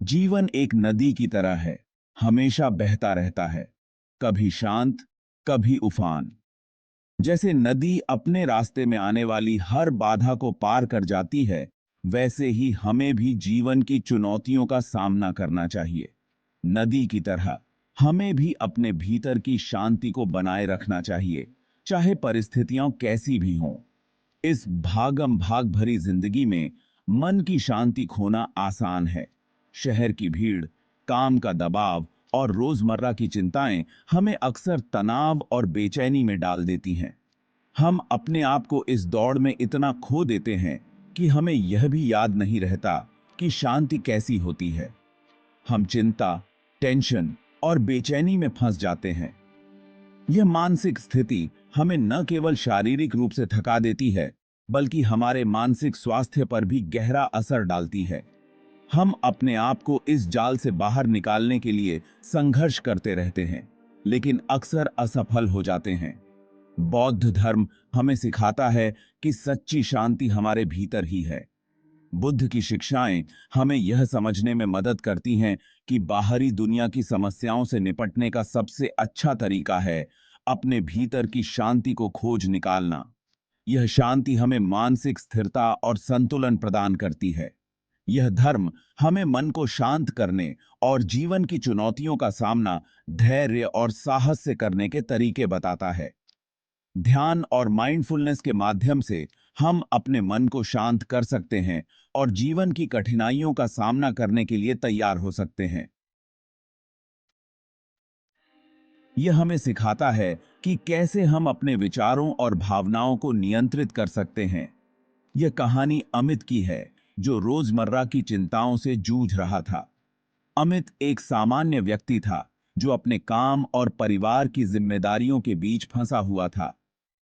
जीवन एक नदी की तरह है, हमेशा बहता रहता है, कभी शांत, कभी उफान। जैसे नदी अपने रास्ते में आने वाली हर बाधा को पार कर जाती है, वैसे ही हमें भी जीवन की चुनौतियों का सामना करना चाहिए। नदी की तरह हमें भी अपने भीतर की शांति को बनाए रखना चाहिए, चाहे परिस्थितियां कैसी भी हों। इस भागम भाग भरी जिंदगी में मन की शांति खोना आसान है। शहर की भीड़, काम का दबाव और रोजमर्रा की चिंताएं हमें अक्सर तनाव और बेचैनी में डाल देती हैं। हम अपने आप को इस दौड़ में इतना खो देते हैं कि हमें यह भी याद नहीं रहता कि शांति कैसी होती है। हम चिंता, टेंशन और बेचैनी में फंस जाते हैं। यह मानसिक स्थिति हमें न केवल शारीरिक रूप से थका देती है, बल्कि हमारे मानसिक स्वास्थ्य पर भी गहरा असर डालती है। हम अपने आप को इस जाल से बाहर निकालने के लिए संघर्ष करते रहते हैं, लेकिन अक्सर असफल हो जाते हैं। बौद्ध धर्म हमें सिखाता है कि सच्ची शांति हमारे भीतर ही है। बुद्ध की शिक्षाएं हमें यह समझने में मदद करती हैं कि बाहरी दुनिया की समस्याओं से निपटने का सबसे अच्छा तरीका है अपने भीतर की शांति को खोज निकालना। यह शांति हमें मानसिक स्थिरता और संतुलन प्रदान करती है। यह धर्म हमें मन को शांत करने और जीवन की चुनौतियों का सामना धैर्य और साहस से करने के तरीके बताता है। ध्यान और माइंडफुलनेस के माध्यम से हम अपने मन को शांत कर सकते हैं और जीवन की कठिनाइयों का सामना करने के लिए तैयार हो सकते हैं। यह हमें सिखाता है कि कैसे हम अपने विचारों और भावनाओं को नियंत्रित कर सकते हैं। यह कहानी अमित की है, जो रोजमर्रा की चिंताओं से जूझ रहा था। अमित एक सामान्य व्यक्ति था, जो अपने काम और परिवार की जिम्मेदारियों के बीच फंसा हुआ था।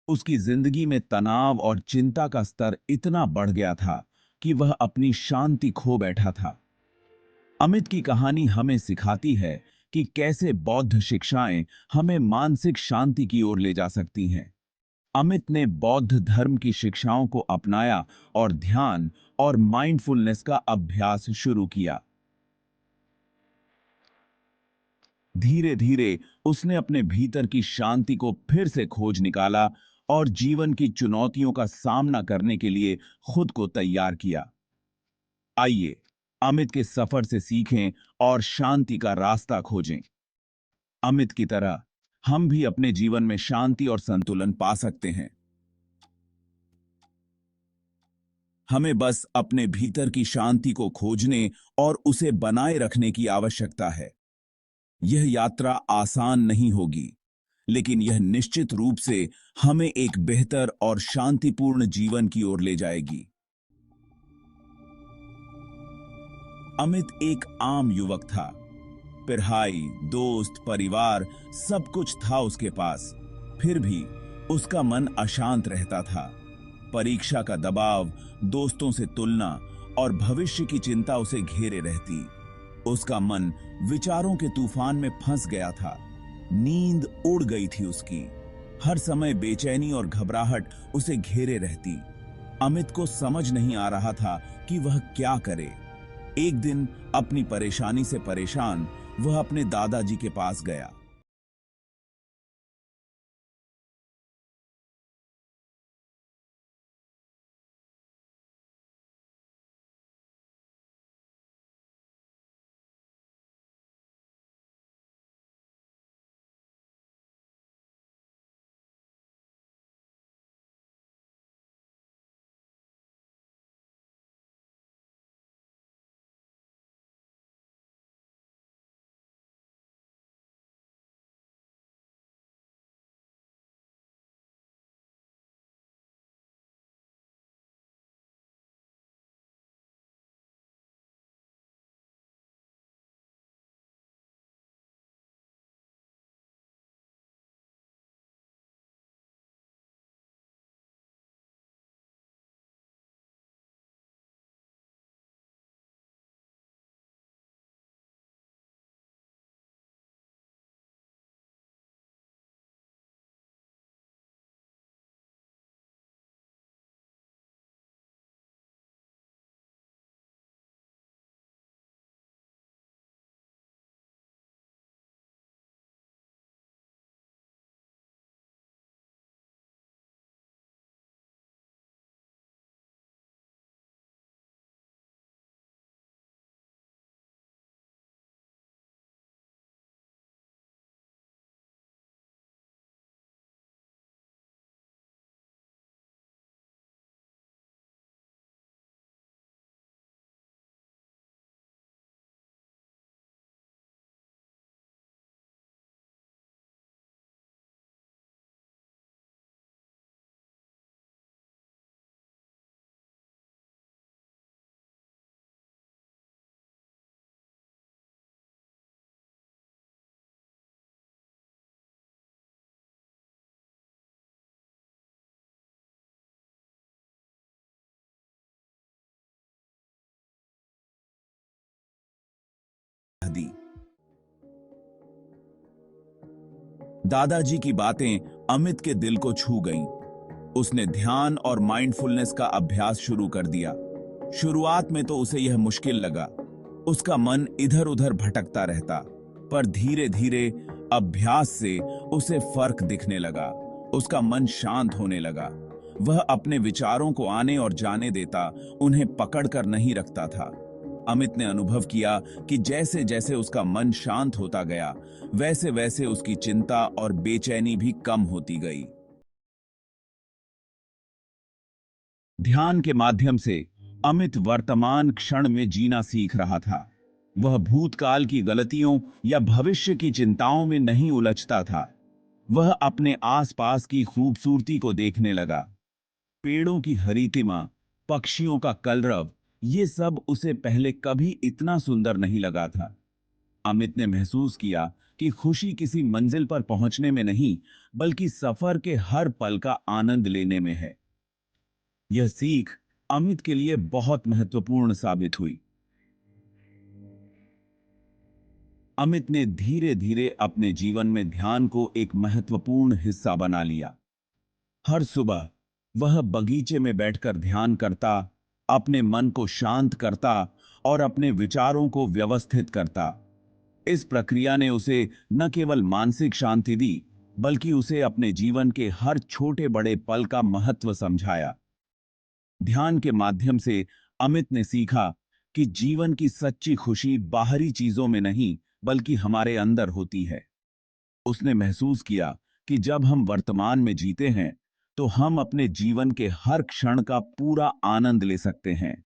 उसकी जिंदगी में तनाव और चिंता का स्तर इतना बढ़ गया था कि वह अपनी शांति खो बैठा था। अमित की कहानी हमें सिखाती है कि कैसे बौद्ध शिक्षाएं हमें मानसिक शांति की ओर ले जा सकती हैं। अमित ने बौद्ध धर्म की शिक्षाओं को अपनाया और ध्यान और माइंडफुलनेस का अभ्यास शुरू किया। धीरे धीरे उसने अपने भीतर की शांति को फिर से खोज निकाला और जीवन की चुनौतियों का सामना करने के लिए खुद को तैयार किया। आइए अमित के सफर से सीखें और शांति का रास्ता खोजें। अमित की तरह हम भी अपने जीवन में शांति और संतुलन पा सकते हैं। हमें बस अपने भीतर की शांति को खोजने और उसे बनाए रखने की आवश्यकता है। यह यात्रा आसान नहीं होगी, लेकिन यह निश्चित रूप से हमें एक बेहतर और शांतिपूर्ण जीवन की ओर ले जाएगी। अमित एक आम युवक था। पढ़ाई, दोस्त, परिवार सब कुछ था उसके पास। फिर भी उसका मन अशांत रहता था। परीक्षा का दबाव, दोस्तों से तुलना और भविष्य की चिंता उसे घेरे रहती। उसका मन विचारों के तूफान में फंस गया था। नींद उड़ गई थी उसकी। हर समय बेचैनी और घबराहट उसे घेरे रहती। अमित को समझ नहीं आ रहा था कि वह क्या करे। एक दिन अपनी परेशानी से परेशान वह अपने दादाजी के पास गया। दी। दादाजी की बातें अमित के दिल को छू गईं। उसने ध्यान और माइंडफुलनेस का अभ्यास शुरू कर दिया। शुरुआत में तो उसे यह मुश्किल लगा। उसका मन इधर उधर भटकता रहता, पर धीरे धीरे अभ्यास से उसे फर्क दिखने लगा। उसका मन शांत होने लगा। वह अपने विचारों को आने और जाने देता, उन्हें पकड़कर नहीं रखता था। अमित ने अनुभव किया कि जैसे जैसे उसका मन शांत होता गया, वैसे वैसे उसकी चिंता और बेचैनी भी कम होती गई। ध्यान के माध्यम से अमित वर्तमान क्षण में जीना सीख रहा था। वह भूतकाल की गलतियों या भविष्य की चिंताओं में नहीं उलझता था। वह अपने आसपास की खूबसूरती को देखने लगा। पेड़ों की हरितिमा, पक्षियों का कलरव, ये सब उसे पहले कभी इतना सुंदर नहीं लगा था। अमित ने महसूस किया कि खुशी किसी मंजिल पर पहुंचने में नहीं, बल्कि सफर के हर पल का आनंद लेने में है। यह सीख अमित के लिए बहुत महत्वपूर्ण साबित हुई। अमित ने धीरे धीरे अपने जीवन में ध्यान को एक महत्वपूर्ण हिस्सा बना लिया। हर सुबह वह बगीचे में बैठकर ध्यान करता, अपने मन को शांत करता और अपने विचारों को व्यवस्थित करता। इस प्रक्रिया ने उसे न केवल मानसिक शांति दी, बल्कि उसे अपने जीवन के हर छोटे बड़े पल का महत्व समझाया। ध्यान के माध्यम से अमित ने सीखा कि जीवन की सच्ची खुशी बाहरी चीजों में नहीं, बल्कि हमारे अंदर होती है। उसने महसूस किया कि जब हम वर्तमान में जीते हैं, तो हम अपने जीवन के हर क्षण का पूरा आनंद ले सकते हैं।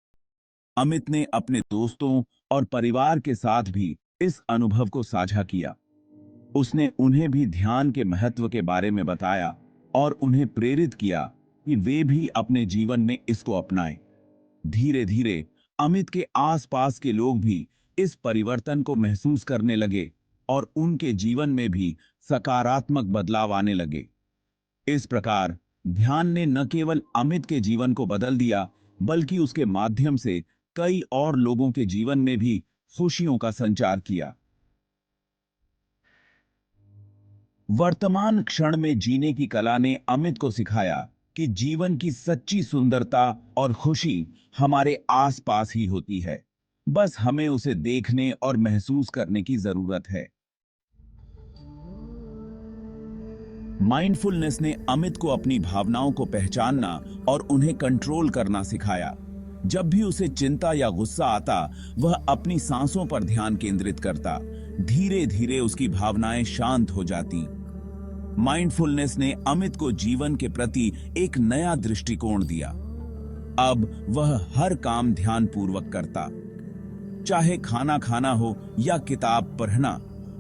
अमित ने अपने दोस्तों और परिवार के साथ भी इस अनुभव को साझा किया। उसने उन्हें भी ध्यान के महत्व के बारे में बताया और उन्हें प्रेरित किया कि वे भी अपने जीवन में इसको अपनाएं। धीरे धीरे अमित के आसपास के लोग भी इस परिवर्तन को महसूस करने लगे और उनके जीवन में भी सकारात्मक बदलाव आने लगे। इस प्रकार ध्यान ने न केवल अमित के जीवन को बदल दिया, बल्कि उसके माध्यम से कई और लोगों के जीवन में भी खुशियों का संचार किया। वर्तमान क्षण में जीने की कला ने अमित को सिखाया कि जीवन की सच्ची सुंदरता और खुशी हमारे आसपास ही होती है। बस हमें उसे देखने और महसूस करने की जरूरत है। माइंडफुलनेस ने अमित को अपनी भावनाओं को पहचानना और उन्हें कंट्रोल करना सिखाया। जब भी उसे चिंता या गुस्सा आता, वह अपनी सांसों पर ध्यान केंद्रित करता। धीरे धीरे उसकी भावनाएं शांत हो जाती। माइंडफुलनेस ने अमित को जीवन के प्रति एक नया दृष्टिकोण दिया। अब वह हर काम ध्यानपूर्वक करता। चाहे खाना खाना हो या किताब पढ़ना,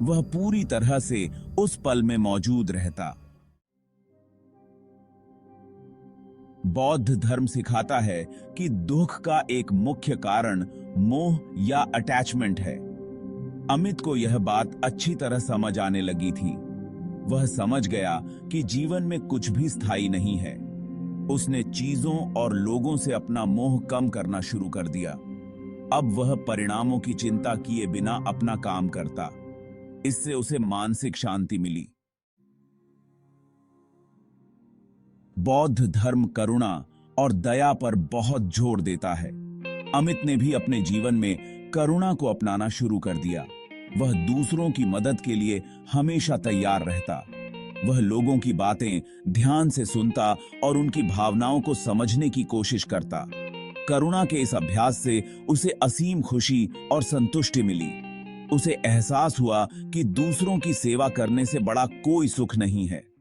वह पूरी तरह से उस पल में मौजूद रहता। बौद्ध धर्म सिखाता है कि दुख का एक मुख्य कारण मोह या अटैचमेंट है। अमित को यह बात अच्छी तरह समझ आने लगी थी। वह समझ गया कि जीवन में कुछ भी स्थायी नहीं है। उसने चीजों और लोगों से अपना मोह कम करना शुरू कर दिया। अब वह परिणामों की चिंता किए बिना अपना काम करता। इससे उसे मानसिक शांति मिली। बौद्ध धर्म करुणा और दया पर बहुत जोर देता है। अमित ने भी अपने जीवन में करुणा को अपनाना शुरू कर दिया। वह दूसरों की मदद के लिए हमेशा तैयार रहता। वह लोगों की बातें ध्यान से सुनता और उनकी भावनाओं को समझने की कोशिश करता। करुणा के इस अभ्यास से उसे असीम खुशी और संतुष्टि मिली। उसे एहसास हुआ कि दूसरों की सेवा करने से बड़ा कोई सुख नहीं है।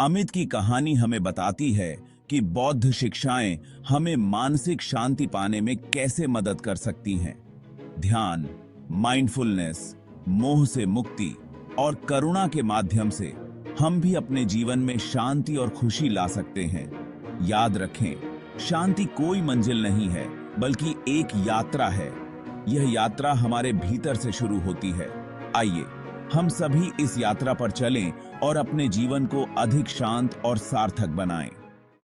अमित की कहानी हमें बताती है कि बौद्ध शिक्षाएं हमें मानसिक शांति पाने में कैसे मदद कर सकती हैं। ध्यान, माइंडफुलनेस, मोह से मुक्ति और करुणा के माध्यम से हम भी अपने जीवन में शांति और खुशी ला सकते हैं। याद रखें, शांति कोई मंजिल नहीं है, बल्कि एक यात्रा है। यह यात्रा हमारे भीतर से शुरू होती है। आइए हम सभी इस यात्रा पर चलें और अपने जीवन को अधिक शांत और सार्थक बनाएं।